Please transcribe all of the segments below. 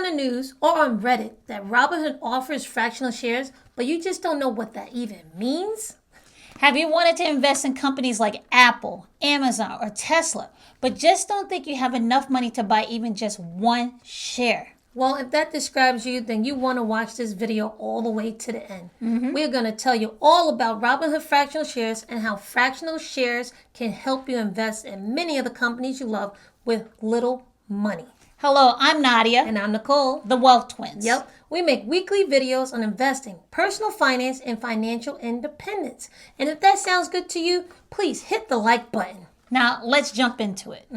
the news or on Reddit that Robinhood offers fractional shares, but you just don't know what that even means? Have you wanted to invest in companies like Apple, Amazon, or Tesla, but just don't think you have enough money to buy even just one share? Well, if that describes you, then you want to watch this video all the way to the end. We're going to tell you all about Robinhood fractional shares and how fractional shares can help you invest in many of the companies you love with little money. Hello, I'm Nadia. And I'm Nicole. The Wealth Twins. Yep. We make weekly videos on investing, personal finance, and financial independence. And if that sounds good to you, please hit the like button. Now, let's jump into it.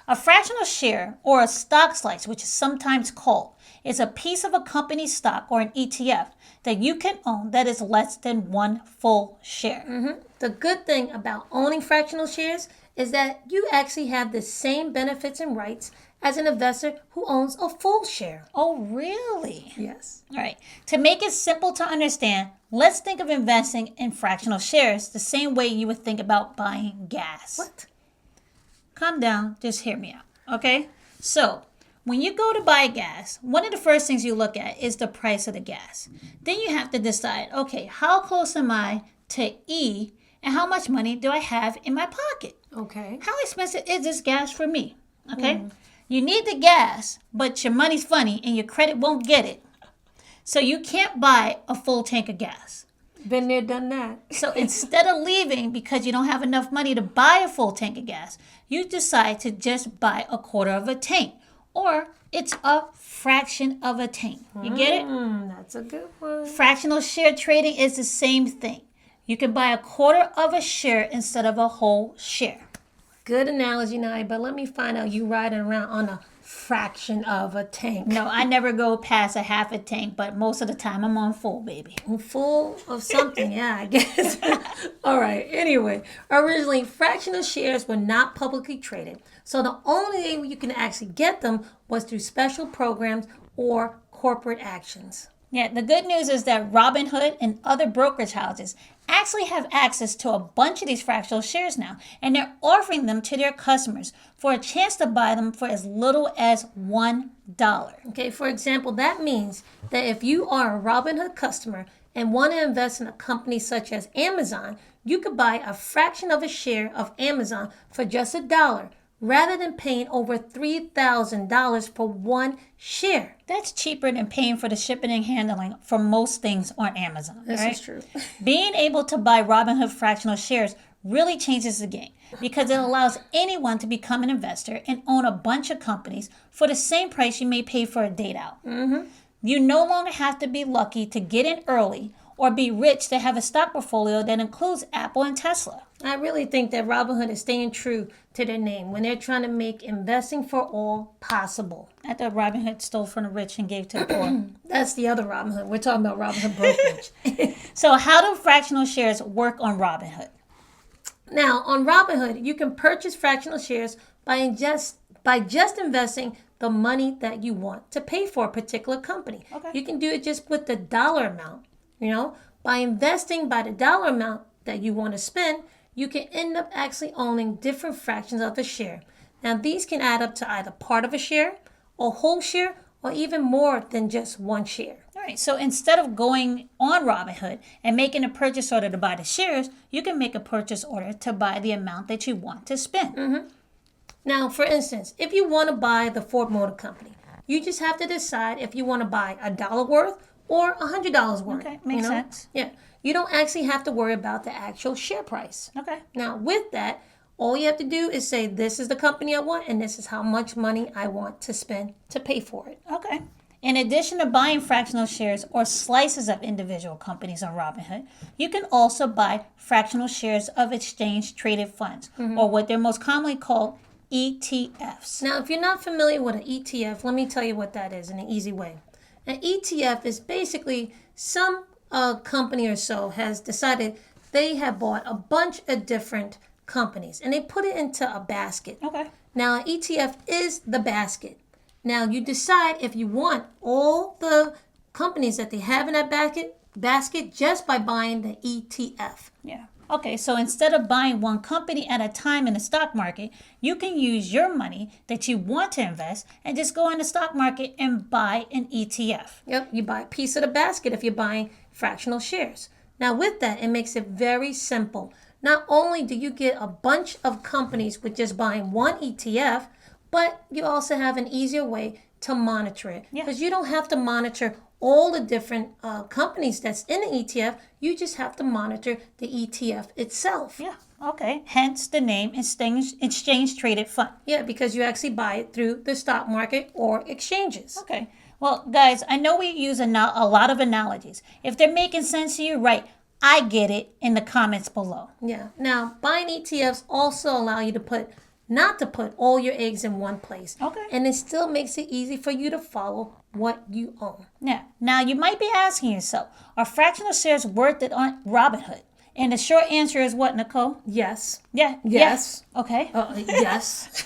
A fractional share, or a stock slice, which is sometimes called, is a piece of a company's stock or an ETF that you can own that is less than one full share. The good thing about owning fractional shares is that you actually have the same benefits and rights as an investor who owns a full share. Oh, really? Yes. All right. To make it simple to understand, let's think of investing in fractional shares the same way you would think about buying gas. What? Calm down. Just hear me out. Okay? So, when you go to buy gas, one of the first things you look at is the price of the gas. Then you have to decide, okay, how close am I to E and how much money do I have in my pocket? Okay. How expensive is this gas for me? Okay? You need the gas, but your money's funny and your credit won't get it. So you can't buy a full tank of gas. Been there, done that. So instead of leaving because you don't have enough money to buy a full tank of gas, you decide to just buy a quarter of a tank. Or it's a fraction of a tank. You get it? That's a good one. Fractional share trading is the same thing. You can buy a quarter of a share instead of a whole share. Good analogy, Nadia, but let me find out you riding around on a fraction of a tank. No, I never go past a half a tank, but most of the time I'm on full, baby. Full of something, yeah, I guess. All right, anyway, originally fractional shares were not publicly traded, so the only way you can actually get them was through special programs or corporate actions. Yeah, the good news is that Robinhood and other brokerage houses actually have access to a bunch of these fractional shares now, and they're offering them to their customers for a chance to buy them for as little as $1. Okay, for example, that means that if you are a Robinhood customer and want to invest in a company such as Amazon, you could buy a fraction of a share of Amazon for just $1 rather than paying over $3,000 for one share. That's cheaper than paying for the shipping and handling for most things on Amazon. This right? is true. Being able to buy Robinhood fractional shares really changes the game because it allows anyone to become an investor and own a bunch of companies for the same price you may pay for a date out. You no longer have to be lucky to get in early or be rich to have a stock portfolio that includes Apple and Tesla. I really think that Robinhood is staying true to their name when they're trying to make investing for all possible. I thought Robinhood stole from the rich and gave to the poor. That's the other Robinhood. We're talking about Robinhood brokerage. So how do fractional shares work on Robinhood? Now, on Robinhood, you can purchase fractional shares by just investing the money that you want to pay for a particular company. Okay. You can do it just with the dollar amount. By investing by the dollar amount that you want to spend, you can end up actually owning different fractions of a share. Now, these can add up to either part of a share, a whole share, or even more than just one share. All right, so instead of going on Robinhood and making a purchase order to buy the shares, you can make a purchase order to buy the amount that you want to spend. Now, for instance, if you want to buy the Ford Motor Company, you just have to decide if you want to buy $1 worth or $100 worth. Okay, makes sense. Yeah, you don't actually have to worry about the actual share price. Okay. Now, with that, all you have to do is say, this is the company I want, and this is how much money I want to spend to pay for it. Okay. In addition to buying fractional shares or slices of individual companies on Robinhood, you can also buy fractional shares of exchange-traded funds, or what they're most commonly called ETFs. Now, if you're not familiar with an ETF, let me tell you what that is in an easy way. An ETF is basically some company or so has decided they have bought a bunch of different companies and they put it into a basket. Okay. Now, an ETF is the basket. Now, you decide if you want all the companies that they have in that basket just by buying the ETF. Yeah. Okay, so instead of buying one company at a time in the stock market, you can use your money that you want to invest and just go in the stock market and buy an ETF. Yep, you buy a piece of the basket if you're buying fractional shares. Now, with that, it makes it very simple. Not only do you get a bunch of companies with just buying one ETF, but you also have an easier way to monitor it. Because you don't have to monitor all the different companies that's in the ETF. You just have to monitor the ETF itself. Yeah, okay. Hence the name Exchange Traded Fund. Yeah, because you actually buy it through the stock market or exchanges. Okay. Well, guys, I know we use a lot of analogies. If they're making sense to you, right, I get it in the comments below. Yeah. Now, buying ETFs also allow you to not to put all your eggs in one place. Okay. And it still makes it easy for you to follow what you own. Yeah. Now, you might be asking yourself, are fractional shares worth it on Robinhood? And the short answer is what, Nicole? Yes. Yeah. Yes. Yeah. Okay. Yes.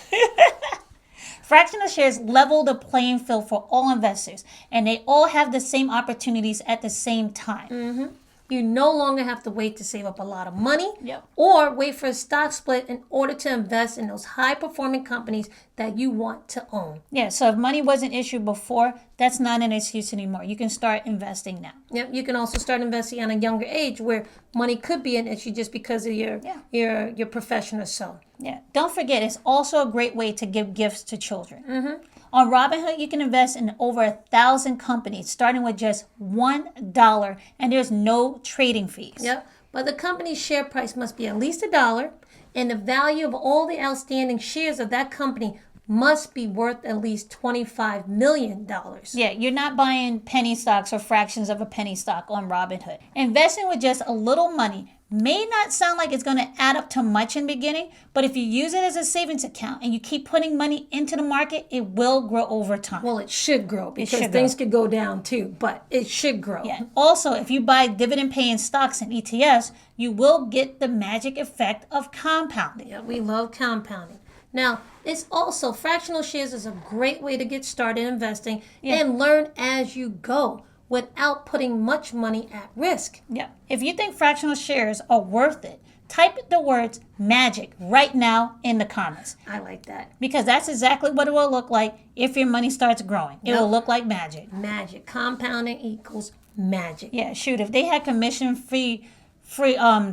Fractional shares level the playing field for all investors, and they all have the same opportunities at the same time. You no longer have to wait to save up a lot of money Yep. or wait for a stock split in order to invest in those high-performing companies that you want to own. Yeah, so if money was an issue before, that's not an excuse anymore. You can start investing now. Yep, you can also start investing at a younger age where money could be an issue just because of your profession or so. Yeah, don't forget, it's also a great way to give gifts to children. On Robinhood, you can invest in over 1,000 companies, starting with just $1, and there's no trading fees. Yep, but the company's share price must be at least $1, and the value of all the outstanding shares of that company must be worth at least $25 million. Yeah, you're not buying penny stocks or fractions of a penny stock on Robinhood. Investing with just a little money may not sound like it's going to add up to much in the beginning, but if you use it as a savings account and you keep putting money into the market, it will grow over time. Well, it should grow because things could go down too, but it should grow. Yeah. Also, if you buy dividend paying stocks and ETFs, you will get the magic effect of compounding. Yeah, we love compounding. Now, it's also fractional shares is a great way to get started investing and learn as you go without putting much money at risk. Yeah. If you think fractional shares are worth it, type the words magic right now in the comments. I like that. Because that's exactly what it will look like if your money starts growing. It will look like magic. Magic. Compounding equals magic. Yeah, shoot. If they had commission-free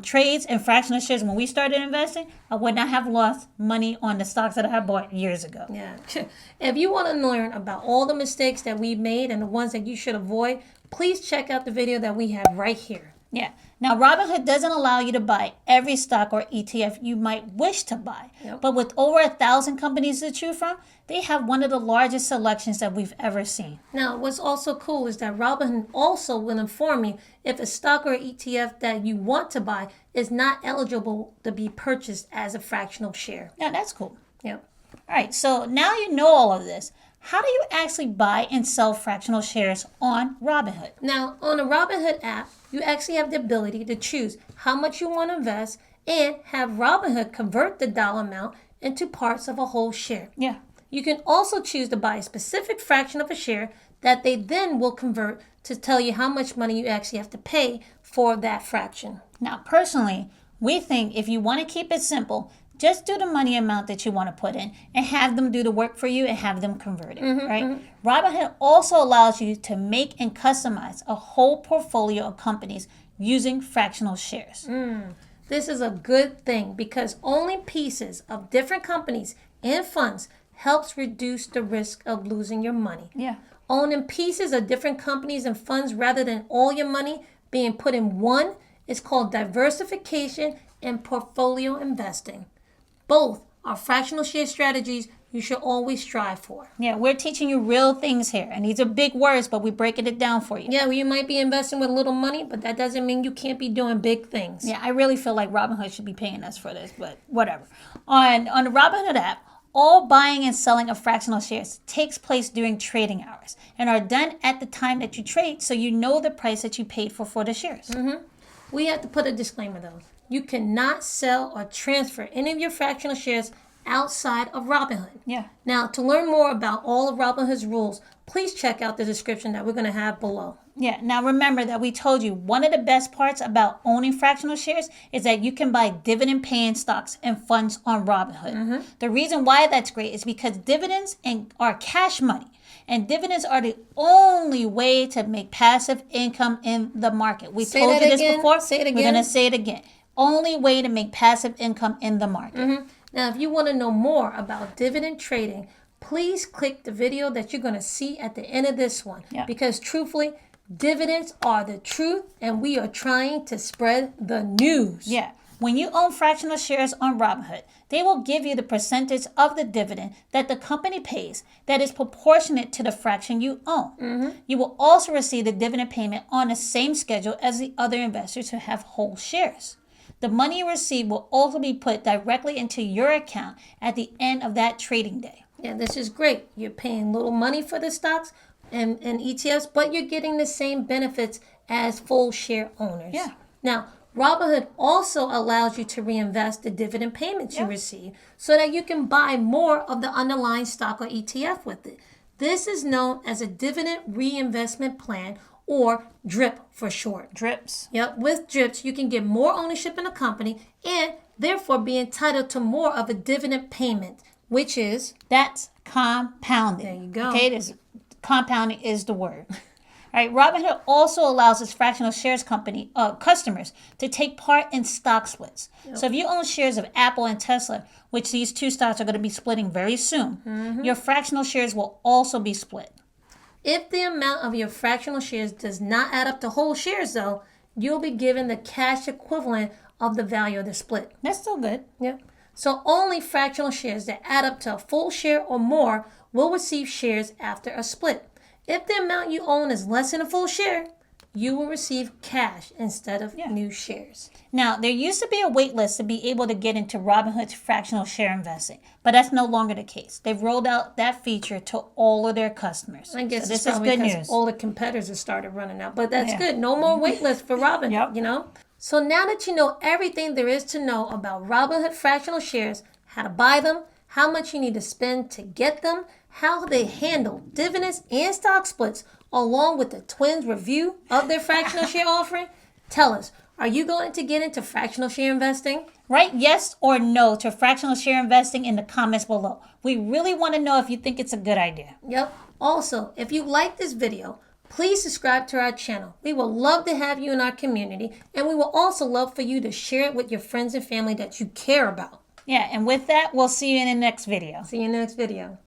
trades and fractional shares when we started investing, I would not have lost money on the stocks that I had bought years ago. Yeah. If you want to learn about all the mistakes that we made and the ones that you should avoid, please check out the video that we have right here. Yeah. Now, Robinhood doesn't allow you to buy every stock or ETF you might wish to buy. But with over 1,000 companies to choose from, they have one of the largest selections that we've ever seen. Now, what's also cool is that Robinhood also will inform you if a stock or ETF that you want to buy is not eligible to be purchased as a fractional share. Yeah, that's cool. Yep. All right, so now you know all of this. How do you actually buy and sell fractional shares on Robinhood? Now, on the Robinhood app, you actually have the ability to choose how much you want to invest and have Robinhood convert the dollar amount into parts of a whole share. Yeah. You can also choose to buy a specific fraction of a share that they then will convert to tell you how much money you actually have to pay for that fraction. Now, personally, we think if you want to keep it simple, just do the money amount that you want to put in and have them do the work for you and have them convert it, right? Robinhood also allows you to make and customize a whole portfolio of companies using fractional shares. This is a good thing because owning pieces of different companies and funds helps reduce the risk of losing your money. Yeah. Owning pieces of different companies and funds rather than all your money being put in one is called diversification and portfolio investing. Both are fractional share strategies you should always strive for. Yeah, we're teaching you real things here. And these are big words, but we're breaking it down for you. Yeah, well, you might be investing with little money, but that doesn't mean you can't be doing big things. Yeah, I really feel like Robinhood should be paying us for this, but whatever. On the Robinhood app, all buying and selling of fractional shares takes place during trading hours and are done at the time that you trade, so you know the price that you paid for the shares. We have to put a disclaimer though. You cannot sell or transfer any of your fractional shares outside of Robinhood. Yeah. Now, to learn more about all of Robinhood's rules, please check out the description that we're going to have below. Yeah. Now remember that we told you one of the best parts about owning fractional shares is that you can buy dividend paying stocks and funds on Robinhood. The reason why that's great is because dividends are cash money. And dividends are the only way to make passive income in the market. We told you this before. Say it again. We're going to say it again. Only way to make passive income in the market. Now, if you want to know more about dividend trading, please click the video that you're going to see at the end of this one. Yeah. Because truthfully, dividends are the truth, and we are trying to spread the news. Yeah. When you own fractional shares on Robinhood, they will give you the percentage of the dividend that the company pays that is proportionate to the fraction you own. You will also receive the dividend payment on the same schedule as the other investors who have whole shares. The money you receive will also be put directly into your account at the end of that trading day. Yeah, this is great. You're paying little money for the stocks and ETFs, but you're getting the same benefits as full share owners. Yeah. Now, Robinhood also allows you to reinvest the dividend payments you receive so that you can buy more of the underlying stock or ETF with it. This is known as a dividend reinvestment plan, or DRIP for short. DRIPs. Yep, with DRIPs, you can get more ownership in a company and therefore be entitled to more of a dividend payment, which is... That's compounding. There you go. Okay, compounding is the word. All right, Robinhood also allows its fractional shares company customers to take part in stock splits. So if you own shares of Apple and Tesla, which these two stocks are going to be splitting very soon, your fractional shares will also be split. If the amount of your fractional shares does not add up to whole shares, though, you'll be given the cash equivalent of the value of the split. That's still good. Yep. So only fractional shares that add up to a full share or more will receive shares after a split. If the amount you own is less than a full share, you will receive cash instead of new shares. Now, there used to be a wait list to be able to get into Robinhood's fractional share investing, but that's no longer the case. They've rolled out that feature to all of their customers. I guess so it's this is probably good because news. all the competitors have started running out, but that's good. No more wait list for Robinhood, you know? So now that you know everything there is to know about Robinhood fractional shares, how to buy them, how much you need to spend to get them, how they handle dividends and stock splits, along with the twins' review of their fractional share offering, tell us, are you going to get into fractional share investing? Write yes or no to fractional share investing in the comments below. We really want to know if you think it's a good idea. Yep. Also, if you like this video, please subscribe to our channel. We would love to have you in our community, and we will also love for you to share it with your friends and family that you care about. Yeah, and with that, we'll see you in the next video. See you in the next video.